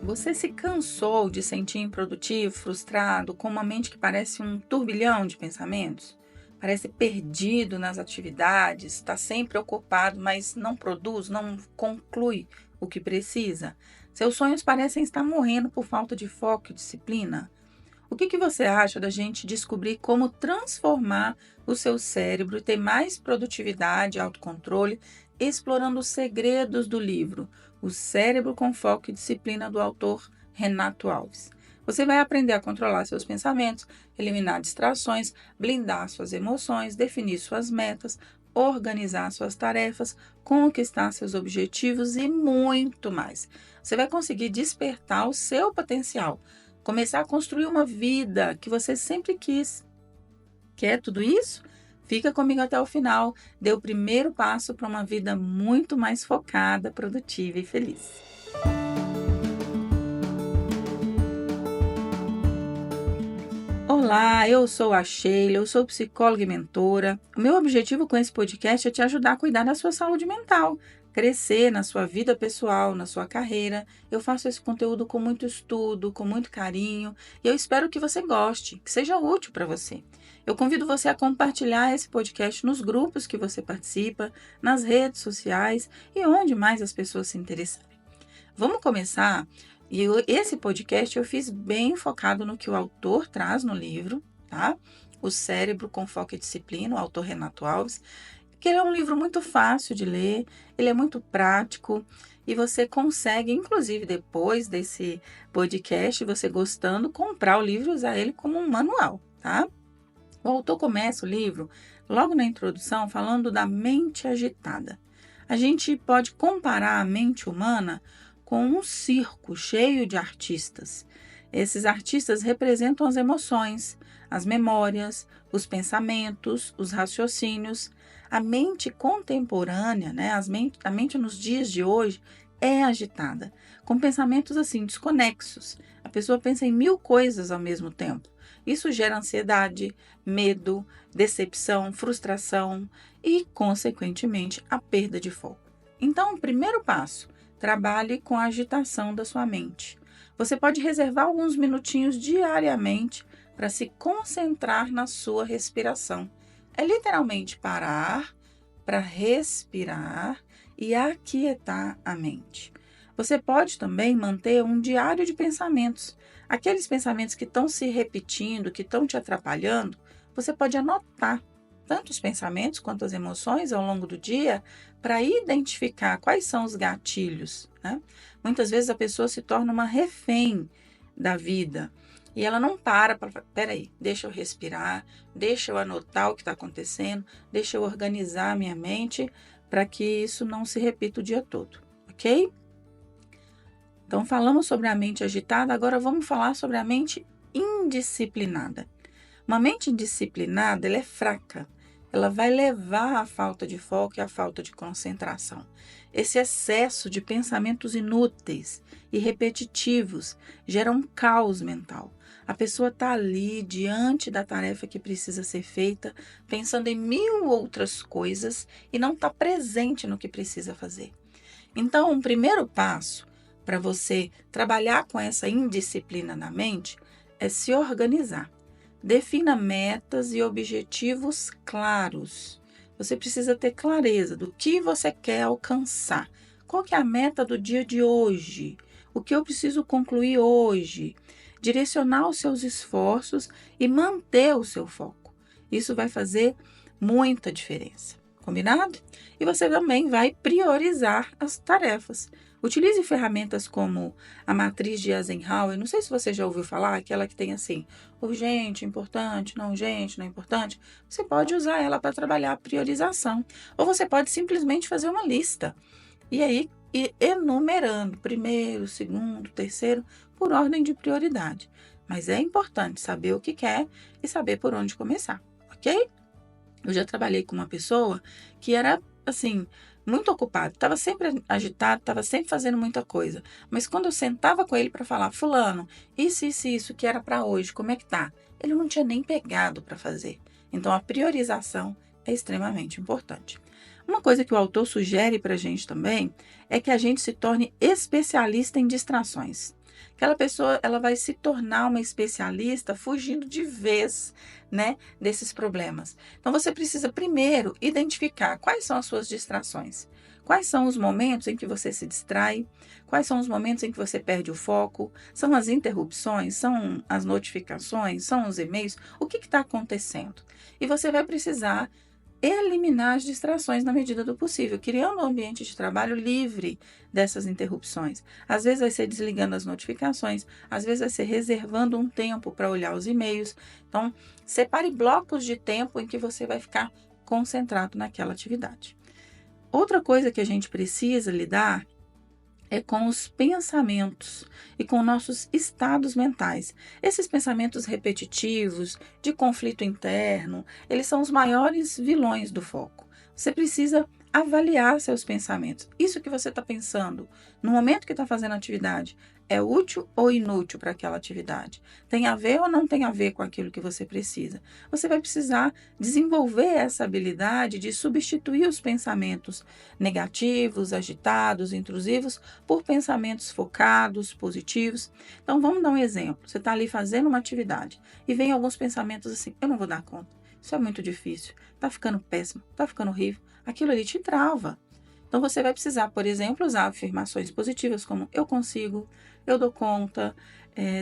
Você se cansou de sentir improdutivo, frustrado, com uma mente que parece um turbilhão de pensamentos? Parece perdido nas atividades, está sempre ocupado, mas não produz, não conclui o que precisa? Seus sonhos parecem estar morrendo por falta de foco e disciplina? O que você acha da gente descobrir como transformar o seu cérebro e ter mais produtividade e autocontrole, explorando os segredos do livro O Cérebro com Foco e Disciplina, do autor Renato Alves? Você vai aprender a controlar seus pensamentos, eliminar distrações, blindar suas emoções, definir suas metas, organizar suas tarefas, conquistar seus objetivos e muito mais. Você vai conseguir despertar o seu potencial, começar a construir uma vida que você sempre quis. Quer tudo isso? Fica comigo até o final. Dê o primeiro passo para uma vida muito mais focada, produtiva e feliz. Olá, eu sou a Sheila, eu sou psicóloga e mentora. O meu objetivo com esse podcast é te ajudar a cuidar da sua saúde mental, crescer na sua vida pessoal, na sua carreira. Eu faço esse conteúdo com muito estudo, com muito carinho, e eu espero que você goste, que seja útil para você. Eu convido você a compartilhar esse podcast nos grupos que você participa, nas redes sociais e onde mais as pessoas se interessarem. Vamos começar? Esse podcast eu fiz bem focado no que o autor traz no livro, tá? O Cérebro com Foco e Disciplina, o autor Renato Alves, que ele é um livro muito fácil de ler, ele é muito prático e você consegue, inclusive depois desse podcast, você gostando, comprar o livro e usar ele como um manual, tá? O autor começa o livro logo na introdução falando da mente agitada. A gente pode comparar a mente humana com um circo cheio de artistas. Esses artistas representam as emoções, as memórias, os pensamentos, os raciocínios. A mente contemporânea, né, a mente nos dias de hoje é agitada, com pensamentos assim desconexos. A pessoa pensa em 1000 coisas ao mesmo tempo. Isso gera ansiedade, medo, decepção, frustração e, consequentemente, a perda de foco. Então, o primeiro passo: trabalhe com a agitação da sua mente. Você pode reservar alguns minutinhos diariamente para se concentrar na sua respiração. É literalmente parar para respirar e aquietar a mente. Você pode também manter um diário de pensamentos. Aqueles pensamentos que estão se repetindo, que estão te atrapalhando, você pode anotar tanto os pensamentos quanto as emoções ao longo do dia, para identificar quais são os gatilhos, né? Muitas vezes a pessoa se torna uma refém da vida e ela não para peraí, deixa eu respirar, deixa eu anotar o que está acontecendo, deixa eu organizar a minha mente para que isso não se repita o dia todo, ok? Então falamos sobre a mente agitada, agora vamos falar sobre a mente indisciplinada. Uma mente indisciplinada, ela é fraca. Ela vai levar à falta de foco e à falta de concentração. Esse excesso de pensamentos inúteis e repetitivos gera um caos mental. A pessoa está ali diante da tarefa que precisa ser feita, pensando em 1000 outras coisas e não está presente no que precisa fazer. Então, um primeiro passo para você trabalhar com essa indisciplina na mente é se organizar. Defina metas e objetivos claros. Você precisa ter clareza do que você quer alcançar. Qual que é a meta do dia de hoje? O que eu preciso concluir hoje? Direcionar os seus esforços e manter o seu foco. Isso vai fazer muita diferença. Combinado? E você também vai priorizar as tarefas. Utilize ferramentas como a matriz de Eisenhower. Não sei se você já ouviu falar, aquela que tem assim, urgente, importante, não importante. Você pode usar ela para trabalhar a priorização. Ou você pode simplesmente fazer uma lista. E aí, ir enumerando, primeiro, segundo, terceiro, por ordem de prioridade. Mas é importante saber o que quer e saber por onde começar, ok? Eu já trabalhei com uma pessoa que era, assim, muito ocupado, estava sempre agitado, estava sempre fazendo muita coisa. Mas quando eu sentava com ele para falar, fulano, isso que era para hoje, como é que tá? Ele não tinha nem pegado para fazer. Então, a priorização é extremamente importante. Uma coisa que o autor sugere para a gente também é que a gente se torne especialista em distrações. Aquela pessoa, ela vai se tornar uma especialista fugindo de vez, né, desses problemas. Então você precisa primeiro identificar quais são as suas distrações. Quais são os momentos em que você se distrai? Quais são os momentos em que você perde o foco? São as interrupções? São as notificações? São os e-mails? O que está acontecendo? E você vai precisar eliminar as distrações na medida do possível, criando um ambiente de trabalho livre dessas interrupções. Às vezes vai ser desligando as notificações, às vezes vai ser reservando um tempo para olhar os e-mails. Então, separe blocos de tempo em que você vai ficar concentrado naquela atividade. Outra coisa que a gente precisa lidar é com os pensamentos e com nossos estados mentais. Esses pensamentos repetitivos, de conflito interno, eles são os maiores vilões do foco. Você precisa avaliar seus pensamentos. Isso que você está pensando no momento que está fazendo a atividade é útil ou inútil para aquela atividade? Tem a ver ou não tem a ver com aquilo que você precisa? Você vai precisar desenvolver essa habilidade de substituir os pensamentos negativos, agitados, intrusivos, por pensamentos focados, positivos. Então, vamos dar um exemplo. Você está ali fazendo uma atividade e vem alguns pensamentos assim: eu não vou dar conta, isso é muito difícil, está ficando péssimo, está ficando horrível. Aquilo ali te trava. Então, você vai precisar, por exemplo, usar afirmações positivas como eu consigo, eu dou conta,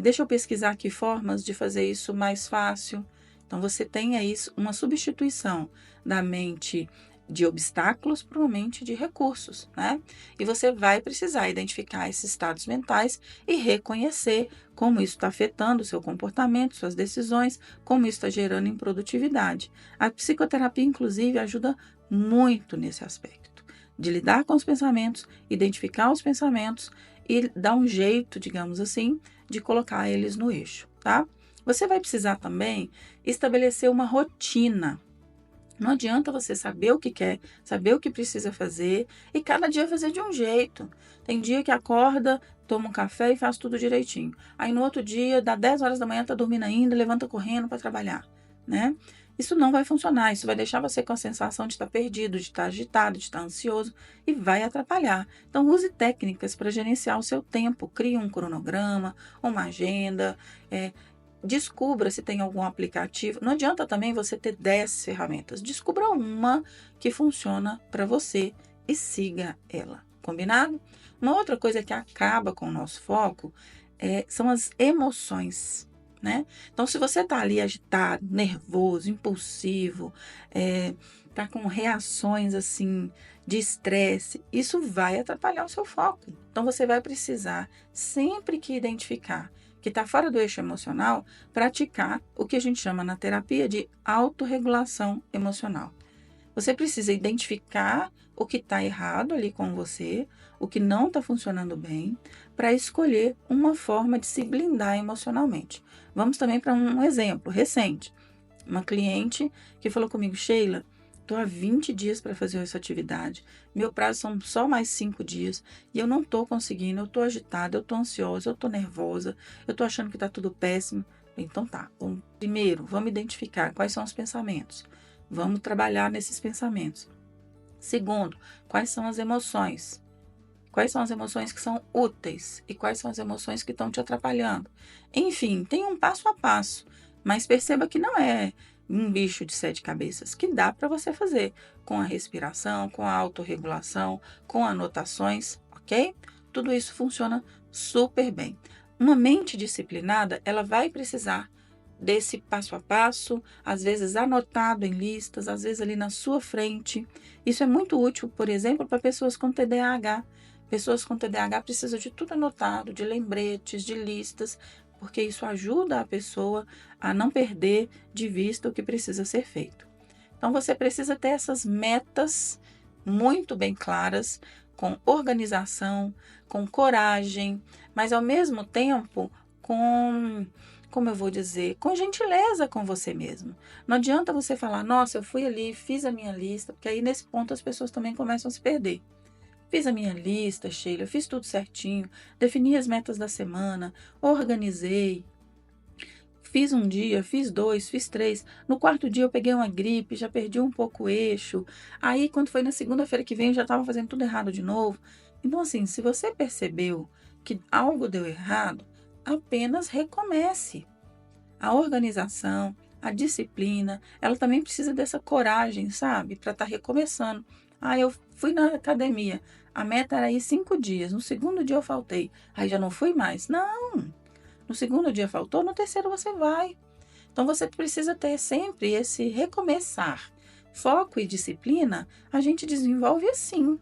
deixa eu pesquisar aqui formas de fazer isso mais fácil. Então, você tem aí uma substituição da mente de obstáculos para uma mente de recursos, né? E você vai precisar identificar esses estados mentais e reconhecer como isso está afetando o seu comportamento, suas decisões, como isso está gerando improdutividade. A psicoterapia, inclusive, ajuda muito nesse aspecto, de lidar com os pensamentos, identificar os pensamentos e dar um jeito, digamos assim, de colocar eles no eixo, tá? Você vai precisar também estabelecer uma rotina. Não adianta você saber o que quer, saber o que precisa fazer e cada dia fazer de um jeito. Tem dia que acorda, toma um café e faz tudo direitinho. Aí no outro dia, dá 10 horas da manhã, tá dormindo ainda, levanta correndo para trabalhar, né? Isso não vai funcionar, isso vai deixar você com a sensação de estar perdido, de estar agitado, de estar ansioso e vai atrapalhar. Então use técnicas para gerenciar o seu tempo, crie um cronograma, uma agenda, descubra se tem algum aplicativo. Não adianta também você ter 10 ferramentas. Descubra uma que funciona para você e siga ela. Combinado? Uma outra coisa que acaba com o nosso foco são as emoções, né? Então, se você está ali agitado, nervoso, impulsivo, tá com reações assim de estresse, isso vai atrapalhar o seu foco. Então, você vai precisar, sempre que identificar que está fora do eixo emocional, praticar o que a gente chama na terapia de autorregulação emocional. Você precisa identificar o que está errado ali com você, o que não está funcionando bem, para escolher uma forma de se blindar emocionalmente. Vamos também para um exemplo recente. Uma cliente que falou comigo: Sheila, estou há 20 dias para fazer essa atividade, meu prazo são só mais 5 dias e eu não estou conseguindo, eu estou agitada, eu estou ansiosa, eu estou nervosa, eu estou achando que está tudo péssimo. Então tá, primeiro, vamos identificar quais são os pensamentos, vamos trabalhar nesses pensamentos. Segundo, quais são as emoções? Quais são as emoções que são úteis e quais são as emoções que estão te atrapalhando? Enfim, tem um passo a passo, mas perceba que não é um bicho de 7 cabeças, que dá para você fazer com a respiração, com a autorregulação, com anotações, ok? Tudo isso funciona super bem. Uma mente disciplinada, ela vai precisar desse passo a passo, às vezes anotado em listas, às vezes ali na sua frente. Isso é muito útil, por exemplo, para pessoas com TDAH. Pessoas com TDAH precisam de tudo anotado, de lembretes, de listas, porque isso ajuda a pessoa a não perder de vista o que precisa ser feito. Então, você precisa ter essas metas muito bem claras, com organização, com coragem, mas ao mesmo tempo como eu vou dizer, com gentileza com você mesmo. Não adianta você falar: nossa, eu fui ali, fiz a minha lista, porque aí nesse ponto as pessoas também começam a se perder. Fiz a minha lista, Sheila, fiz tudo certinho, defini as metas da semana, organizei. Fiz um dia, fiz 2, fiz 3. No quarto dia eu peguei uma gripe, já perdi um pouco o eixo. Aí, quando foi na segunda-feira que vem, eu já estava fazendo tudo errado de novo. Então, assim, se você percebeu que algo deu errado, apenas recomece. A organização, a disciplina, ela também precisa dessa coragem, sabe? Para estar recomeçando. Eu fui na academia, a meta era ir 5 dias, no segundo dia eu faltei, aí já não fui mais. Não, no segundo dia faltou, no terceiro você vai. Então você precisa ter sempre esse recomeçar. Foco e disciplina a gente desenvolve assim,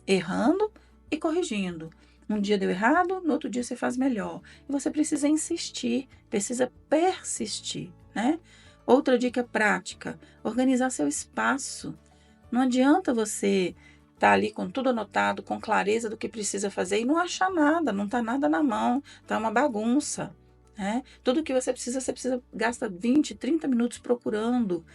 errando e corrigindo. Um dia deu errado, no outro dia você faz melhor. E você precisa insistir, precisa persistir, né? Outra dica prática: organizar seu espaço. Não adianta você estar ali com tudo anotado, com clareza do que precisa fazer e não achar nada, não está nada na mão, está uma bagunça, né? Tudo que você precisa, gasta 20, 30 minutos procurando.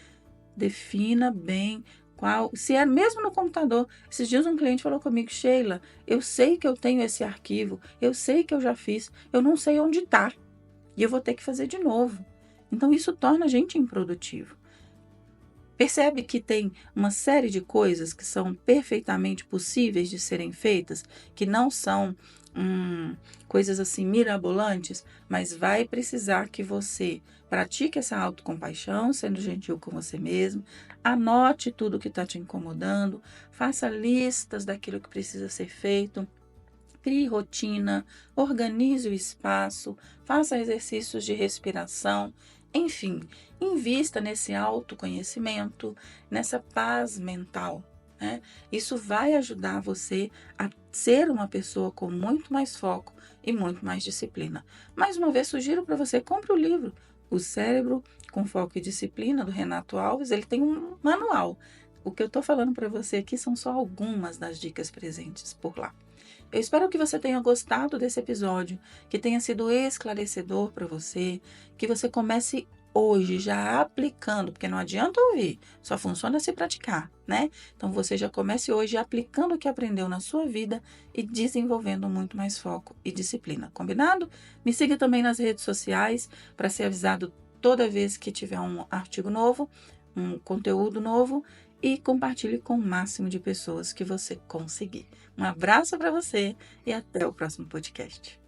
Defina bem qual, se é mesmo no computador. Esses dias um cliente falou comigo: Sheila, eu sei que eu tenho esse arquivo, eu sei que eu já fiz, eu não sei onde está e eu vou ter que fazer de novo. Então isso torna a gente improdutivo. Percebe que tem uma série de coisas que são perfeitamente possíveis de serem feitas, que não são coisas assim mirabolantes, mas vai precisar que você pratique essa autocompaixão, sendo gentil com você mesmo, anote tudo que está te incomodando, faça listas daquilo que precisa ser feito, crie rotina, organize o espaço, faça exercícios de respiração, enfim, invista nesse autoconhecimento, nessa paz mental, né? Isso vai ajudar você a ser uma pessoa com muito mais foco e muito mais disciplina. Mais uma vez, sugiro para você, compre o livro O Cérebro com Foco e Disciplina, do Renato Alves. Ele tem um manual. O que eu estou falando para você aqui são só algumas das dicas presentes por lá. Eu espero que você tenha gostado desse episódio, que tenha sido esclarecedor para você, que você comece hoje já aplicando, porque não adianta ouvir, só funciona se praticar, né? Então você já comece hoje aplicando o que aprendeu na sua vida e desenvolvendo muito mais foco e disciplina, combinado? Me siga também nas redes sociais para ser avisado toda vez que tiver um artigo novo, um conteúdo novo, e compartilhe com o máximo de pessoas que você conseguir. Um abraço para você e até o próximo podcast.